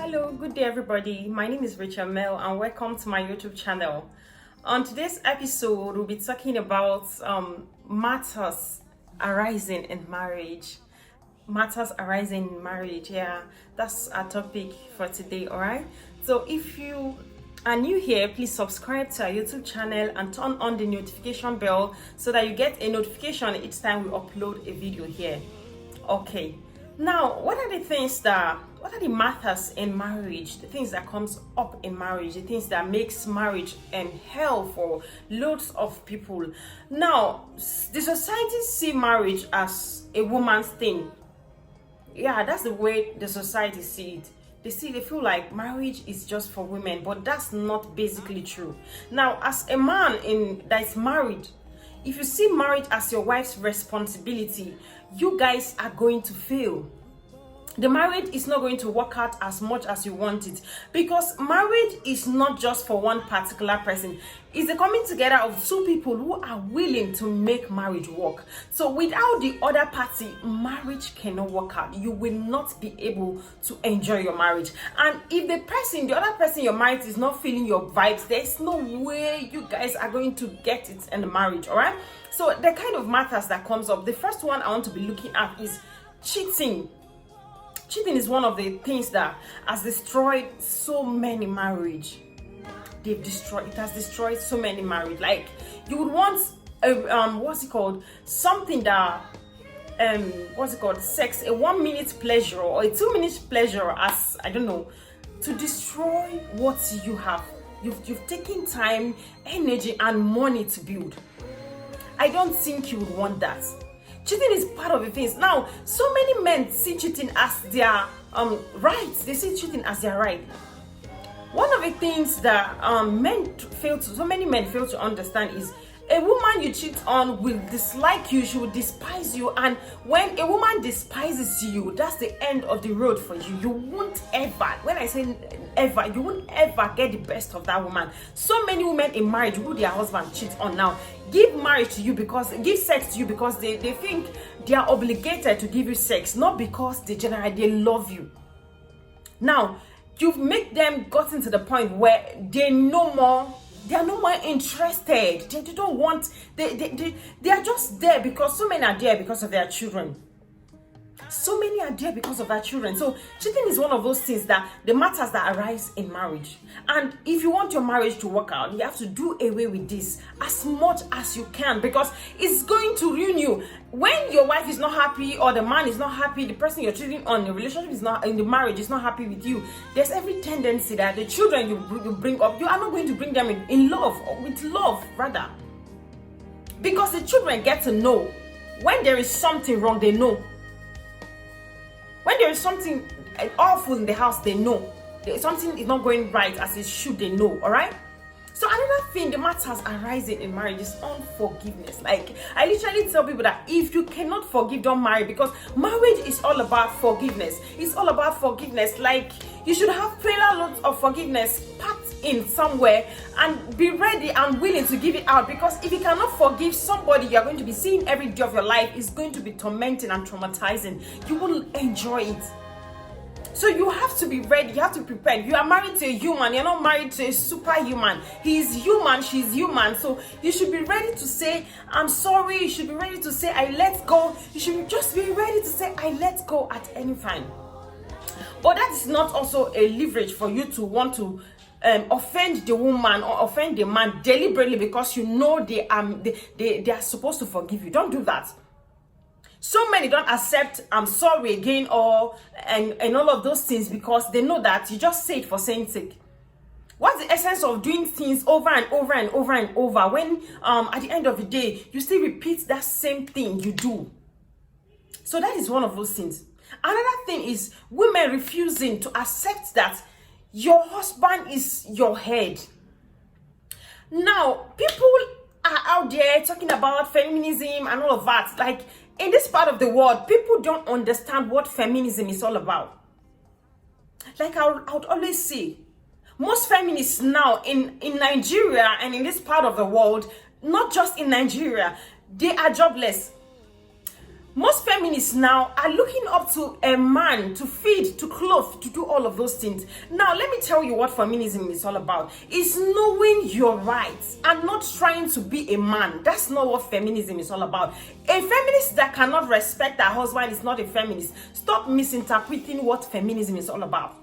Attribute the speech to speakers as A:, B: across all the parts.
A: Hello, good day everybody. My name is Rachel Mel and welcome to my YouTube channel. On today's episode, we'll be talking about matters arising in marriage. Matters arising in marriage, yeah, that's our topic for today, alright? So if you are new here, please subscribe to our YouTube channel and turn on the notification bell so that you get a notification each time we upload a video here. Okay, now what are the matters in marriage, the things that comes up in marriage, the things that makes marriage hell for loads of people? Now, the society see marriage as a woman's thing. Yeah, that's the way the society see it. They feel like marriage is just for women, but that's not basically true. Now, as a man that is married, if you see marriage as your wife's responsibility, you guys are going to fail. The marriage is not going to work out as much as you want it, because marriage is not just for one particular person. It's the coming together of two people who are willing to make marriage work. So without the other party, marriage cannot work out. You will not be able to enjoy your marriage. And if the other person you're married to is not feeling your vibes, there's no way you guys are going to get it in the marriage, all right? So the kind of matters that comes up, the first one I want to be looking at is cheating. Cheating is one of the things that has destroyed so many marriage. It has destroyed so many marriage. Like, you would want something that sex, a 1 minute pleasure or a 2 minute pleasure, as I don't know, to destroy what you have. You've taken time, energy and money to build. I don't think you would want that. Cheating is part of the things. Now, so many men see cheating as their right. They see cheating as their right. One of the things that so many men fail to understand is a woman you cheat on will dislike you, she will despise you, and when a woman despises you, that's the end of the road for you. You won't ever, when I say ever, you won't ever get the best of that woman. So many women in marriage who their husband cheats on now give sex to you because they think they are obligated to give you sex, not because they love you. Now, you've made them gotten to the point where they are no more interested. They don't want, they are just there because so many are there because of their children. So many are there because of their children. So cheating is one of those things that the matters that arise in marriage. And if you want your marriage to work out, you have to do away with this as much as you can, because it's going to ruin you. When your wife is not happy, or the man is not happy, the person you're cheating on, the relationship is not, in the marriage is not happy with you, there's every tendency that the children you bring up, you are not going to bring them in love, or with love rather. Because the children get to know when there is something wrong, they know. When there is something awful in the house, they know. Something is not going right as it should, they know, all right? So another thing, the matters arising in marriage is unforgiveness. Like, I literally tell people that if you cannot forgive, don't marry, because marriage is all about forgiveness. It's all about forgiveness. Like, you should have prayer loads of forgiveness packed in somewhere and be ready and willing to give it out, because if you cannot forgive somebody you're going to be seeing every day of your life, it's going to be tormenting and traumatizing. You won't enjoy it. So you have to be ready, you have to prepare. You are married to a human, you're not married to a superhuman. He is human, she's human. So you should be ready to say, I'm sorry. You should be ready to say, I let go. You should just be ready to say, I let go at any time. But that is not also a leverage for you to want to offend the woman or offend the man deliberately because you know they are supposed to forgive you. Don't do that. So many don't accept I'm sorry again and all of those things because they know that you just say it for saying sake. What's the essence of doing things over and over and over and over when at the end of the day you still repeat that same thing you do? So that is one of those things. Another thing is women refusing to accept that your husband is your head. Now, people are out there talking about feminism and all of that. Like, in this part of the world, people don't understand what feminism is all about. Like I would always say, most feminists now in Nigeria and in this part of the world, not just in Nigeria, they are jobless. Most feminists now are looking up to a man to feed, to clothe, to do all of those things. Now, let me tell you what feminism is all about. It's knowing your rights and not trying to be a man. That's not what feminism is all about. A feminist that cannot respect her husband is not a feminist. Stop misinterpreting what feminism is all about.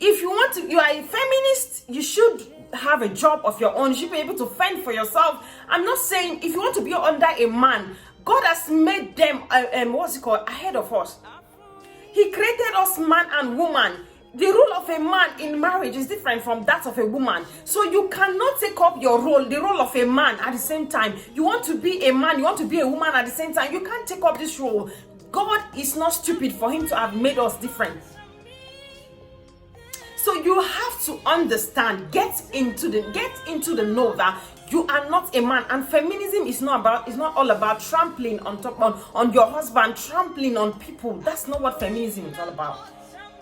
A: If you are a feminist, you should have a job of your own. You should be able to fend for yourself. I'm not saying if you want to be under a man, God has made them, ahead of us. He created us man and woman. The role of a man in marriage is different from that of a woman. So you cannot take up the role of a man at the same time. You want to be a man, you want to be a woman at the same time. You can't take up this role. God is not stupid for him to have made us different. So you have to understand, get into the know that you are not a man, and feminism is not all about trampling on your husband, trampling on people. That's not what feminism is all about.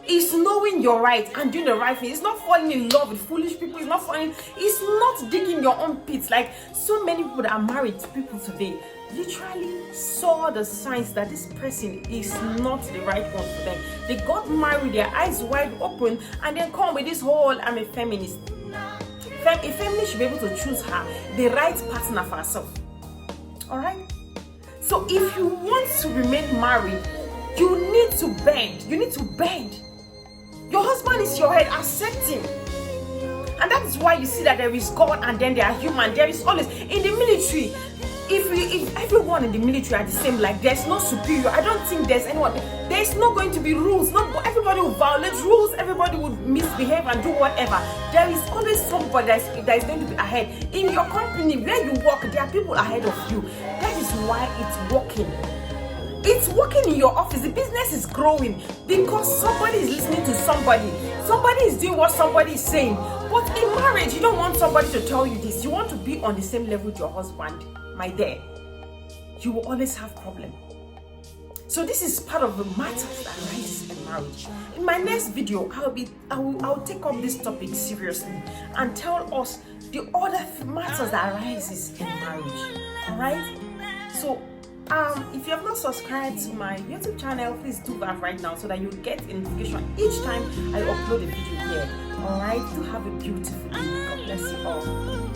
A: It's knowing your right and doing the right thing. It's not falling in love with foolish people. It's not digging your own pits. Like so many people that are married to people today literally saw the signs that this person is not the right one for them. They got married, their eyes wide open, and then come with this whole I'm a feminist. A feminist should be able to choose the right partner for herself. Alright? So if you want to remain married, you need to bend. Your husband is your head, accept him. And that is why you see that there is God and then there are human. There is always, in the military, if everyone in the military are the same, like there's no superior, I don't think there's anyone, there's not going to be rules. Everybody will violate rules, everybody will misbehave and do whatever. There is always somebody that is going to be ahead. In your company, where you work, there are people ahead of you. That is why it's working. It's working in your office. The business is growing because somebody is listening to somebody. Somebody is doing what somebody is saying. But in marriage, you don't want somebody to tell you this. You want to be on the same level with your husband. My dear, you will always have problems. So this is part of the matters that arise in marriage. In my next video, I'll take up this topic seriously and tell us the other matters that arises in marriage. Alright? So if you have not subscribed to my YouTube channel, please do that right now so that you get a notification each time I upload a video here. Alright? Do have a beautiful day. God bless you all.